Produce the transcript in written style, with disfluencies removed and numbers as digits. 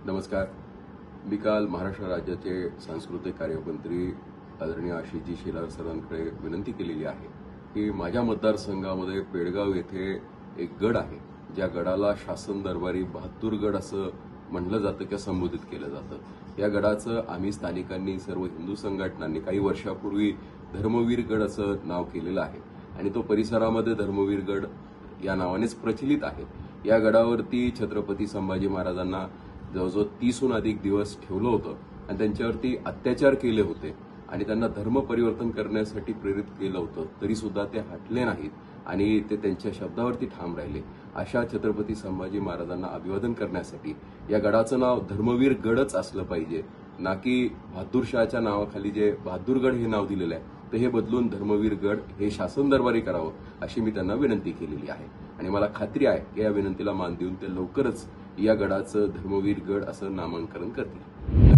नमस्कार. मी काल महाराष्ट्र राज्याचे सांस्कृतिक कार्यमंत्री आदरणीय आशिषजी शेलार सरांकडे विनंती केलेली आहे की माझ्या मतदारसंघामध्ये पेडगाव येथे एक गड आहे, ज्या गडाला शासन दरबारी बहादूरगड असं म्हणलं जातं किंवा संबोधित केलं जातं. या गडाचं आम्ही स्थानिकांनी, सर्व हिंदू संघटनांनी काही वर्षापूर्वी धर्मवीर गड असं नाव केलेलं आहे आणि तो परिसरामध्ये धर्मवीर गड या नावानेच प्रचलित आहे. या गडावरती छत्रपती संभाजी महाराजांना जवळजवळ 30हून अधिक दिवस ठेवलं होतं आणि त्यांच्यावरती अत्याचार केले होते आणि त्यांना धर्म परिवर्तन करण्यासाठी प्रेरित केलं होतं, तरी सुद्धा ते हटले नाहीत आणि ते त्यांच्या शब्दावरती ठाम राहिले. अशा छत्रपती संभाजी महाराजांना अभिवादन करण्यासाठी या गडाचं नाव धर्मवीर गडच असलं पाहिजे, ना की बहादूरशाहच्या नावाखाली जे बहादूरगड हे नाव दिलेलं आहे तर हे बदलून धर्मवीर गड हे शासन दरबारी करावं अशी मी त्यांना विनंती केलेली आहे. आणि मला खात्री आहे की या विनंतीला मान देऊन ते लवकरच या गडाचं धर्मवीर गड असं नामांकन करतील.